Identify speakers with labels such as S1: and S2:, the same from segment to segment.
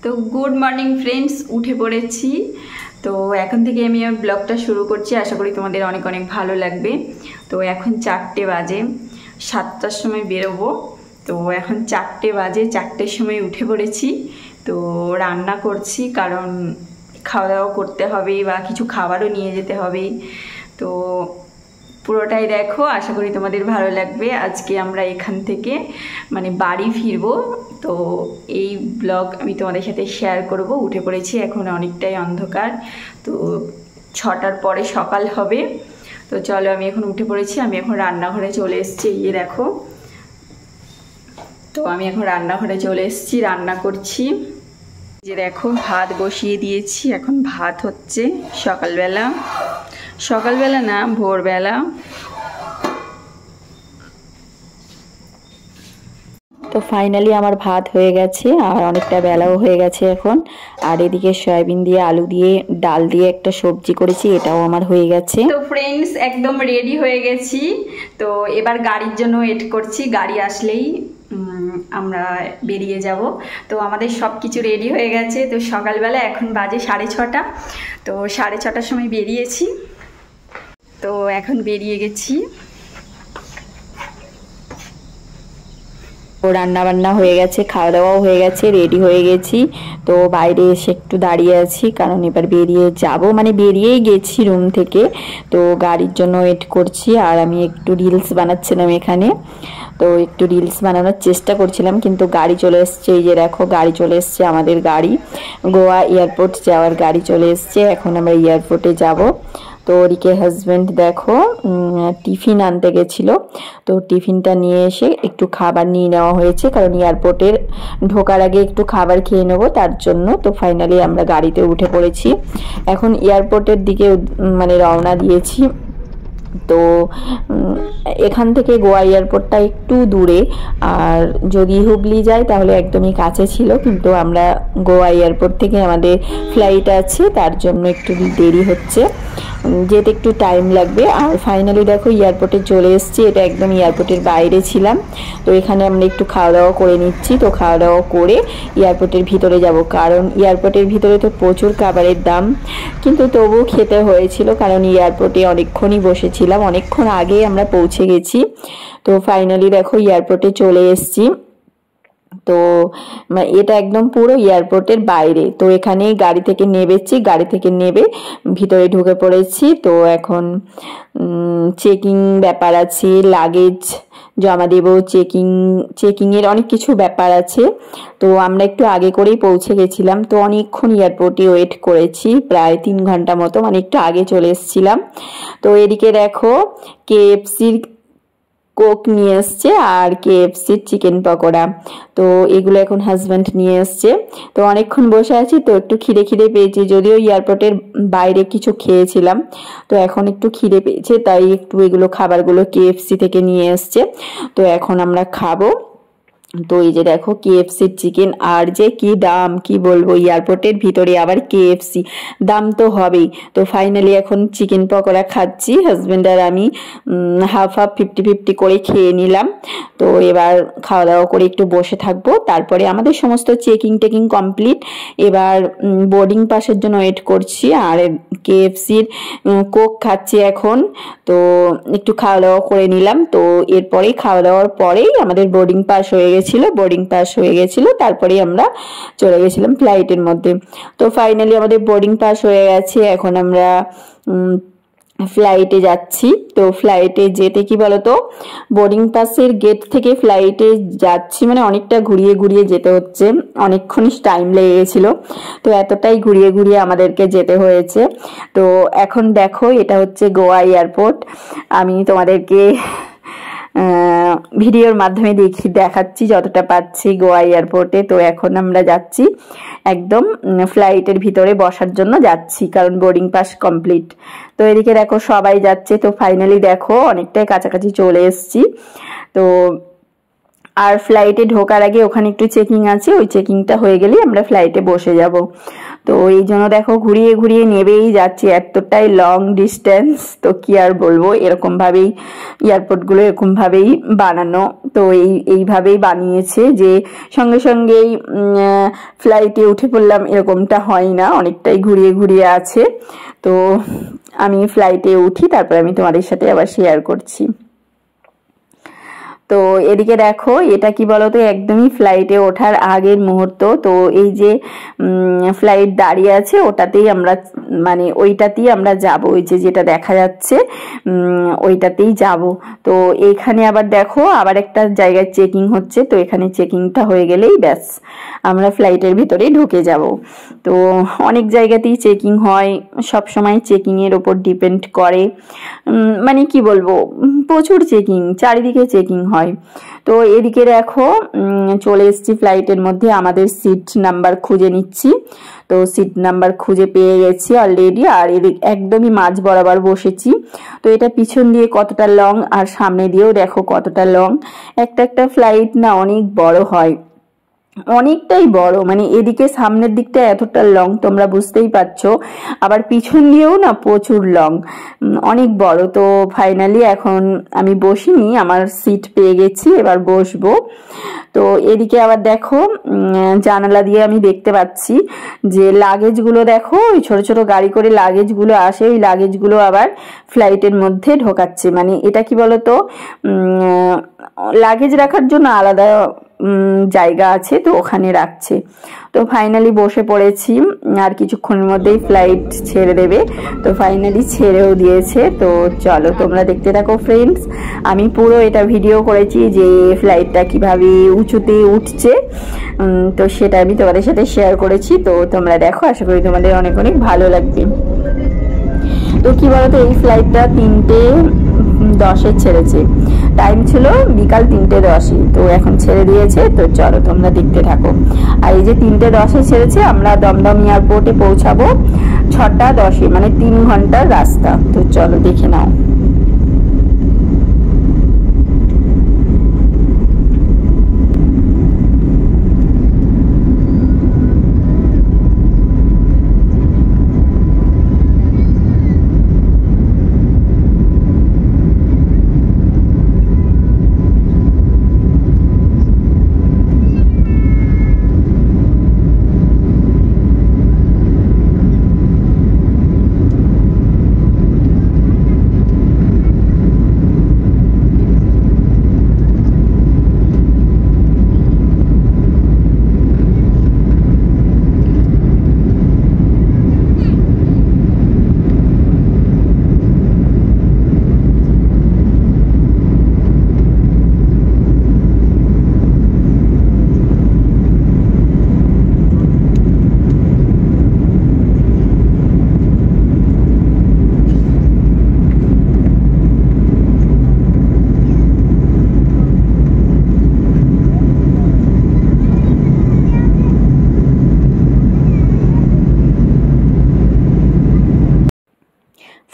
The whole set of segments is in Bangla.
S1: তো গুড মর্নিং ফ্রেন্ডস, উঠে পড়েছি। তো এখন থেকে আমি ব্লগটা শুরু করছি, আশা করি তোমাদের অনেক অনেক ভালো লাগবে। তো এখন 4টে বাজে, 7টার সময় বেরোবো। তো এখন 4টে বাজে, 4টের সময় উঠে পড়েছি। তো রান্না করছি, কারণ খাওয়া দাওয়া করতে হবে বা কিছু খাবারও নিয়ে যেতে হবে। তো পুরোটাই দেখো, আশা করি তোমাদের ভালো লাগবে। আজকে আমরা এখান থেকে বাড়ি ফিরবো, তো এই ব্লগ আমি তোমাদের সাথে শেয়ার করব। উঠে পড়েছি, এখন অনেকটাই অন্ধকার, তো 6টার পরে সকাল হবে। তো চলো, আমি এখন উঠে পড়েছি, আমি এখন রান্নাঘরে চলে এসেছি। এই দেখো, তো আমি এখন রান্নাঘরে চলে এসেছি, রান্না করছি। যে দেখো, ভাত বসিয়ে দিয়েছি, এখন ভাত হচ্ছে। সকালবেলা না, ভোরবেলা।
S2: তো ফাইনালি আমার ভাত হয়ে গেছে, আর অনেকটা বেলাও হয়ে গেছে এখন। আর এদিকে সয়াবিন দিয়ে আলু দিয়ে ডাল দিয়ে একটা সবজি করেছি, এটাও আমার হয়ে গেছে।
S1: তো ফ্রেন্ডস, একদম রেডি হয়ে গেছি। তো এবার গাড়ির জন্য ওয়েট করছি, গাড়ি আসলেই আমরা বেরিয়ে যাব। তো আমাদের সব কিছু রেডি হয়ে গেছে। তো সকালবেলা এখন বাজে 6:30। তো 6:30টার সময় বেরিয়েছি, তো এখন বেরিয়ে গেছি।
S2: রান্না বান্না হয়ে গেছে, খাওয়া দাওয়াও হয়ে গেছে, রেডি হয়ে গেছি। তো বাইরে এসে একটু দাঁড়িয়ে আছি, কারণ এবার বেরিয়ে যাব, বেরিয়েই গেছি রুম থেকে। তো গাড়ির জন্য ওয়েট করছি, আর আমি একটু রিলস বানাচ্ছিলাম এখানে। তো একটু রিলস বানানোর চেষ্টা করছিলাম, কিন্তু গাড়ি চলে এসছে। এই যে দেখো, গাড়ি চলে এসছে, আমাদের গাড়ি, গোয়া এয়ারপোর্ট যাওয়ার গাড়ি চলে এসছে। এখন আমরা এয়ারপোর্টে যাব। তো ওদিকে হাজব্যান্ড দেখো টিফিন আনতে গেছিলো, তো টিফিনটা নিয়ে এসে একটু খাবার নিয়ে নেওয়া হয়েছে, কারণ এয়ারপোর্টের ঢোকার আগে একটু খাবার খেয়ে নেবো তার জন্য। তো ফাইনালি আমরা গাড়িতে উঠে পড়েছি, এখন এয়ারপোর্টের দিকে রওনা দিয়েছি। তো এখান থেকে গোয়া এয়ারপোর্টটা একটু দূরে, আর যদি হুগলি যাই তাহলে একদমই কাছে ছিল, কিন্তু আমরা গোয়া এয়ারপোর্ট থেকে আমাদের ফ্লাইট আছে, তার জন্য একটু দেরি হচ্ছে, যেতে একটু টাইম লাগবে। আর ফাইনালি দেখো এয়ারপোর্টে চলে এসেছি, এটা একদম এয়ারপোর্টের বাইরে ছিলাম। তো এখানে আমরা একটু খাওয়া দাওয়া করে নিচ্ছি। তো খাওয়া দাওয়া করে এয়ারপোর্টের ভিতরে যাব, কারণ এয়ারপোর্টের ভিতরে তো প্রচুর খাবারের দাম, কিন্তু তবুও খেতে হয়েছিল, কারণ এয়ারপোর্টে অনেকক্ষণই বসেছিলাম, অনেকক্ষণ আগেই আমরা পৌঁছে গেছি। তো ফাইনালি দেখো এয়ারপোর্টে চলে এসেছি। তো এটা একদম পুরো এয়ারপোর্টের বাইরে। তো এখানে গাড়ি থেকে নেমেছি, গাড়ি থেকে নেমে ভিতরে ঢুকে পড়েছি। তো এখন চেকিং ব্যাপার আছে, লাগেজ জমা দেব, চেকিংয়ের অনেক কিছু ব্যাপার আছে। তো আমরা একটু আগে করেই পৌঁছে গেছিলাম, তো অনেকক্ষণ এয়ারপোর্টে ওয়েট করেছি, প্রায় 3 ঘন্টা মতো, একটু আগে চলে এসেছিলাম। তো এদিকে দেখো কেএফসির কোক নিয়ে এসছে, আর কেএফসির চিকেন পকোড়া। তো এগুলো এখন হাজব্যান্ড নিয়ে এসছে। তো অনেকক্ষণ বসে আছি, তো একটু খিদে পেয়েছি, যদিও এয়ারপোর্টের বাইরে কিছু খেয়েছিলাম। তো এখন একটু খিদে পেয়েছে, তাই একটু এগুলো খাবারগুলো কেএফসি থেকে নিয়ে এসছে। তো এখন আমরা খাবো। তো এই যে দেখো কেএফসির চিকেন, আর যে কি দাম, কি বলবো, এয়ারপোর্টের ভিতরে আবার কেএফসি, দাম তো হবেই। তো ফাইনালি এখন চিকেন পকোড়া খাচ্ছি, হাজব্যান্ড আর আমি হাফ 50-50 করে খেয়ে নিলাম। তো এবার খাওয়া দাওয়া করে একটু বসে থাকবো, তারপরে আমাদের সমস্ত টেকিং কমপ্লিট। এবার বোর্ডিং পাসের জন্য ওয়েট করছি, আর কেএফসির কোক খাচ্ছি এখন। তো একটু খাওয়া দাওয়া করে নিলাম। তো এরপরেই খাওয়া দাওয়ার পরেই আমাদের বোর্ডিং পাস হয়ে গেছিল, তারপরেই আমরা চলে গেছিলাম ফ্লাইটের মধ্যে। তো ফাইনালি আমাদের বোর্ডিং পাস হয়ে গেছে, এখন আমরা ফ্লাইটে যাচ্ছি। তো ফ্লাইটে যেতে কি বলতো, বোর্ডিং পাসের গেট থেকে ফ্লাইটে যাচ্ছি, অনেকটা ঘুরিয়ে যেতে হচ্ছে, অনেকক্ষণ টাইম লেগে গেছিলো। তো এতটাই ঘুরিয়ে আমাদেরকে যেতে হয়েছে। তো এখন দেখো, এটা হচ্ছে গোয়া এয়ারপোর্ট। আমি তোমাদেরকে ভিডিওর মাধ্যমে দেখাচ্ছি যতটা পাচ্ছি গোয়া এয়ারপোর্টে। তো এখন আমরা যাচ্ছি একদম ফ্লাইটের ভিতরে বসার জন্য যাচ্ছি, কারণ বোর্ডিং পাস কমপ্লিট। তো এদিকে দেখো সবাই যাচ্ছে। তো ফাইনালি দেখো অনেকটাই কাছাকাছি চলে এসেছি। তো আর ফ্লাইটে ঢোকার আগে ওখানে একটু চেকিং আছে, ওই চেকিংটা হয়ে গেলেই আমরা ফ্লাইটে বসে যাব। তো এই জন্য দেখো ঘুরিয়ে ঘুরিয়ে নেবেই যাচ্ছি, এতটাই লং ডিস্টেন্স। তো কি আর বলবো, এরকমভাবেই এয়ারপোর্টগুলো এরকমভাবেই বানানো। তো এইভাবেই বানিয়েছে যে সঙ্গে সঙ্গেই ফ্লাইটে উঠে পড়লাম, এরকমটা হয় না, অনেকটাই ঘুরিয়ে ঘুরিয়ে আছে। তো আমি ফ্লাইটে উঠি, তারপর আমি তোমাদের সাথে আবার শেয়ার করছি। তো এদিকে দেখো, এটা কি বলতো, একদমই ফ্লাইটে ওঠার আগের মুহূর্ত। তো এই যে ফ্লাইট দাঁড়িয়ে আছে ওটাতেই আমরা, মানে ওইটাতেই আমরা যাব, ওই যে যেটা দেখা যাচ্ছে ওইটাতেই যাব। তো এইখানে আবার দেখো আবার একটা জায়গায় চেকিং হচ্ছে। তো এখানে চেকিংটা হয়ে গেলেই ব্যাস আমরা ফ্লাইটের ভিতরে ঢুকে যাব। তো অনেক জায়গাতেই চেকিং হয়, সব সময় চেকিংয়ের ওপর ডিপেন্ড করে, মানে কি বলবো, প্রচুর চেকিং, চারিদিকে চেকিং হয়। তো এদিকে দেখো চলে এসেছি ফ্লাইটের মধ্যে, আমাদের সিট নাম্বার খুঁজে নিচ্ছি। তো সিট নাম্বার খুঁজে পেয়ে গেছি অলরেডি, আর এদিকে একদমই মাঝ বরাবর বসেছি। তো এটা পিছন দিয়ে কতটা লং আর সামনে দিয়েও দেখো কতটা লং। একটা ফ্লাইট না অনেক বড় হয়, অনেকটাই বড়, মানে এদিকে সামনের দিকটা এতটা লং তোমরা বুঝতেই পারছো, আবার পিছন দিয়েও না প্রচুর লং, অনেক বড়। তো ফাইনালি এখন আমি বসিনি, আমার সিট পেয়ে গেছি, এবার বসবো। তো এদিকে আবার দেখো জানালা দিয়ে আমি দেখতে পাচ্ছি যে লাগেজগুলো দেখো, ওই ছোট ছোট গাড়ি করে লাগেজগুলো আসে, ওই লাগেজগুলো আবার ফ্লাইটের মধ্যে ঢোকাচ্ছে। মানে এটা কি বলতো, লাগেজ রাখার জন্য আলাদা জায়গা আছে, তো ওখানে রাখছে। তো ফাইনালি বসে পড়েছি, আর কিছুক্ষণের মধ্যেই ফ্লাইট ছেড়ে দেবে। তো ফাইনালি ছেড়েও দিয়েছে। তো চলো তোমরা দেখতে থাকো ফ্রেন্ডস, আমি পুরো এটা ভিডিও করেছি যে ফ্লাইটটা কিভাবে উঁচুতে উঠছে, তো সেটা আমি তোমাদের সাথে শেয়ার করেছি। তো তোমরা দেখো, আশা করি তোমাদের অনেক অনেক ভালো লাগবে। তো কি বলতো, এই ফ্লাইটটা 3:10 ছেড়েছে, টাইম ছিল বিকাল 3:10। তো এখন ছেড়ে দিয়েছে। তো চলো তোমরা দেখতে থাকো। আর এই যে 3:10 ছেড়েছে, আমরা দমদম এয়ারপোর্টে পৌঁছাবো 6:10, মানে 3 ঘন্টার রাস্তা। তো চলো দেখে নাও।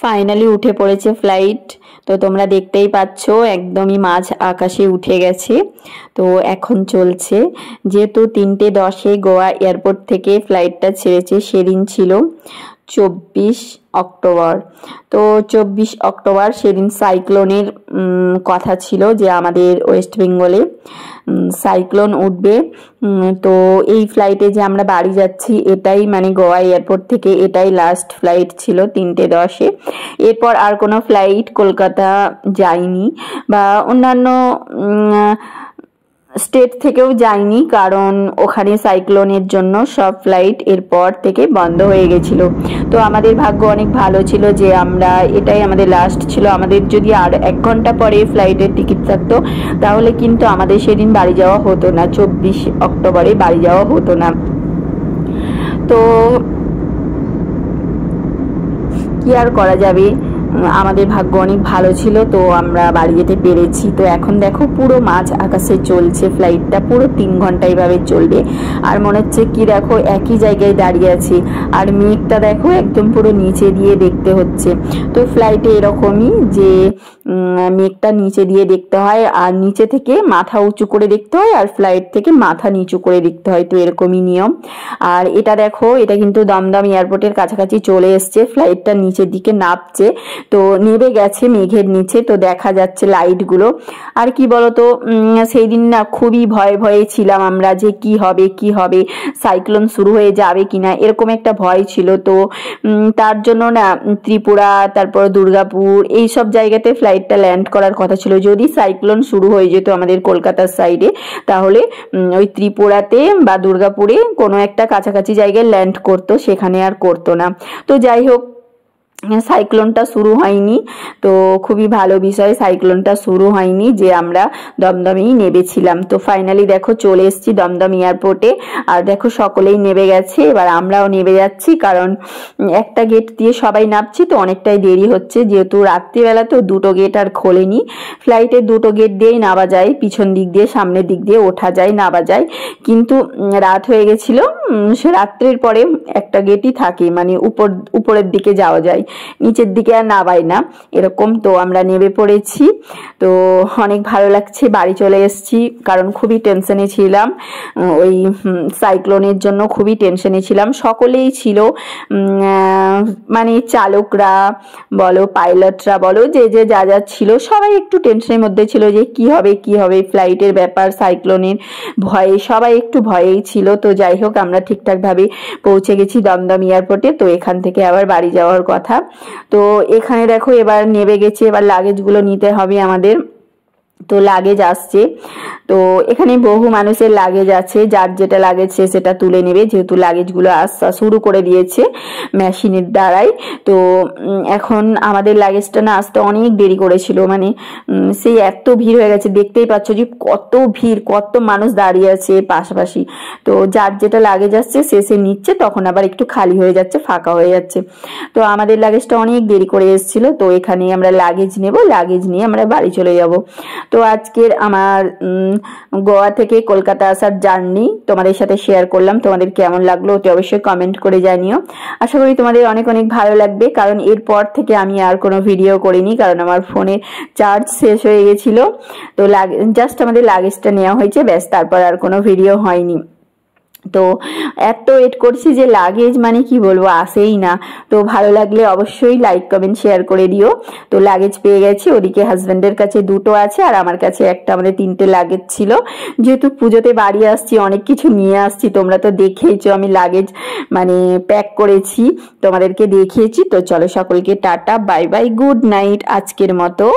S2: ফাইনালি উঠে পড়েছে ফ্লাইট। তো তোমরা দেখতেই পাচ্ছ একদমই মাঝ আকাশে উঠে গেছে। তো এখন চলছে, যেহেতু 3:10 গোয়া এয়ারপোর্ট থেকে ফ্লাইটটা ছেড়েছে, সেদিন ছিল 24 অক্টোবর। তো 24 অক্টোবর সেদিন সাইক্লোনের কথা ছিল যে আমাদের ওয়েস্ট বেঙ্গলে সাইক্লোন উঠবে। তো এই ফ্লাইটে যে আমরা বাড়ি যাচ্ছি, এটাই মানে গোয়া এয়ারপোর্ট থেকে এটাই লাস্ট ফ্লাইট ছিল 3:10। এরপর আর কোনো ফ্লাইট কলকাতা যায়নি, বা অন্যান্য স্টেট থেকেও যায়নি, কারণ ওখানে সাইক্লোনের জন্য সব ফ্লাইট এরপর থেকে বন্ধ হয়ে গেছিল। তো আমাদের ভাগ্য অনেক ভালো ছিল যে আমরা, এটাই আমাদের লাস্ট ছিল। আমাদের যদি আর 1 ঘন্টা পরে ফ্লাইটের টিকিট থাকতো তাহলে কিন্তু আমাদের সেদিন বাড়ি যাওয়া হতো না, 24 অক্টোবরে বাড়ি যাওয়া হতো না। তো কি আর করা যাবে, আমাদের ভাগ্য অনেক ভালো ছিল, তো আমরা বাড়ি যেতে পেরেছি। তো এখন দেখো পুরো মাঝ আকাশে চলছে ফ্লাইটটা, পুরো 3 ঘন্টা এইভাবে চলবে। আর মনে হচ্ছে কি দেখো একই জায়গায় দাঁড়িয়ে আছি, আর মেঘটা দেখো একদম পুরো নিচে দিয়ে দেখতে হচ্ছে। তো ফ্লাইটে এরকমই যে মেঘটা নিচে দিয়ে দেখতে হয়, আর নিচে থেকে মাথা উঁচু করে দেখতে হয়, আর ফ্লাইট থেকে মাথা নিচু করে দেখতে হয়। তো এরকমই নিয়ম। আর এটা দেখো, এটা কিন্তু দমদম এয়ারপোর্টের কাছাকাছি চলে এসছে, ফ্লাইটটা নিচের দিকে নামছে, তো নেমে গেছে মেঘের নিচে, তো দেখা যাচ্ছে লাইটগুলো। আর কি বলতো, সেই দিন না খুবই ভয়ে ভয়ে ছিলাম আমরা, যে কি হবে কি হবে, সাইক্লোন শুরু হয়ে যাবে কিনা, এরকম একটা ভয় ছিল। তো তার জন্য না ত্রিপুরা, তারপর দুর্গাপুর, এই সব জায়গাতে ফ্লাইটটা ল্যান্ড করার কথা ছিল। যদি সাইক্লোন শুরু হয়ে যেত আমাদের কলকাতার সাইডে, তাহলে ওই ত্রিপুরাতে বা দুর্গাপুরে কোনো একটা কাছাকাছি জায়গায় ল্যান্ড করতো, সেখানে আর করতো না। তো যাই হোক, সাইক্লোনটা শুরু হয়নি, তো খুবই ভালো বিষয়, সাইক্লোনটা শুরু হয়নি, যে আমরা দমদমেই নেমেছিলাম। তো ফাইনালি দেখো চলে এসেছি দমদম এয়ারপোর্টে, আর দেখো সকলেই নেমে গেছে, এবার আমরাও নেমে যাচ্ছি, কারণ একটা গেট দিয়ে সবাই নামছি, তো অনেকটাই দেরি হচ্ছে, যেহেতু রাত্রিবেলা তো দুটো গেট আর খোলেনি। ফ্লাইটে দুটো গেট দিয়েই নামা যায়, পিছন দিক দিয়ে সামনের দিক দিয়ে ওঠা যায়, নামা যায়, কিন্তু রাত হয়ে গেছিল, সে রাত্রের পরে একটা গেটই থাকে, মানে উপরের দিকে যাওয়া যায়, নিচের দিকে আর নামাই না এরকম। তো আমরা নেমে পড়েছি, তো অনেক ভালো লাগছে, বাড়ি চলে এসেছি, কারণ খুবই টেনশনে ছিলাম, ওই সাইক্লোনের জন্য খুবই টেনশনে ছিলাম। সকলেই ছিল, মানে চালকরা বলো, পাইলটরা বলো, যে যে যা যা ছিল, সবাই একটু টেনশনের মধ্যে ছিল, যে কি হবে কি হবে, ফ্লাইটের ব্যাপার, সাইক্লোনের ভয়ে সবাই একটু ভয়েই ছিল। তো যাই হোক, আমরা ঠিকঠাকভাবে পৌঁছে গেছি দমদম এয়ারপোর্টে। তো এখান থেকে আবার বাড়ি যাওয়ার কথা। তো এখানে দেখো এবার নেমে গেছে, এবার লাগেজগুলো নিতে হবে আমাদের। তো লাগেজ আসছে, তো এখানে বহু মানুষের লাগেজ আছে, যার যেটা লাগেজ সে সেটা তুলে নেবে, যেহেতু লাগেজগুলো আসা শুরু করে দিয়েছে মেশিনের দ্বারাই। তো এখন আমাদের লাগেজটা না আসতে অনেক দেরি করেছিল, মানে সেই এত ভিড় হয়ে গেছে, দেখতেই পাচ্ছ যে কত ভিড়, কত মানুষ দাঁড়িয়ে আছে পাশাপাশি। তো যার যেটা লাগেজ আসছে সে নিচ্ছে, তখন আবার একটু খালি হয়ে যাচ্ছে, ফাঁকা হয়ে যাচ্ছে। তো আমাদের লাগেজটা অনেক দেরি করে এসেছিল, তো এখানে আমরা লাগেজ নেব, লাগেজ নিয়ে আমরা বাড়ি চলে যাব। তো আজকের আমার গোয়া থেকে কলকাতা আসার জার্নি তোমাদের সাথে শেয়ার করলাম। তোমাদের কেমন লাগলো ওটা অবশ্যই কমেন্ট করে জানিও। আশা করি তোমাদের অনেক অনেক ভালো লাগবে, কারণ এরপর থেকে আমি আর কোনো ভিডিও করিনি, কারণ আমার ফোনে চার্জ শেষ হয়ে গেছিল। তো জাস্ট আমাদের লাগেজটা নেওয়া হয়েছে, ব্যাস, তারপর আর কোনো ভিডিও হয়নি। তো এত ওয়েট করছি যে লাগেজ মানে কি বলবো, আসেই না। তো ভালো লাগলে অবশ্যই লাইক কমেন্ট শেয়ার করে দিও। তো লাগেজ পেয়ে গেছি, ওদিকে হাজবেন্ডের কাছে 2টো আছে, আর আমার কাছে একটা, আমাদের 3টে লাগেজ ছিল। যেহেতু পুজোতে বাড়ি আসছি, অনেক কিছু নিয়ে আসছি, তোমরা তো দেখেইছো আমি লাগেজ মানে প্যাক করেছি, তোমাদেরকে দেখিয়েছি। তো চলো সকলকে tata, bye bye, good night আজকের মতো।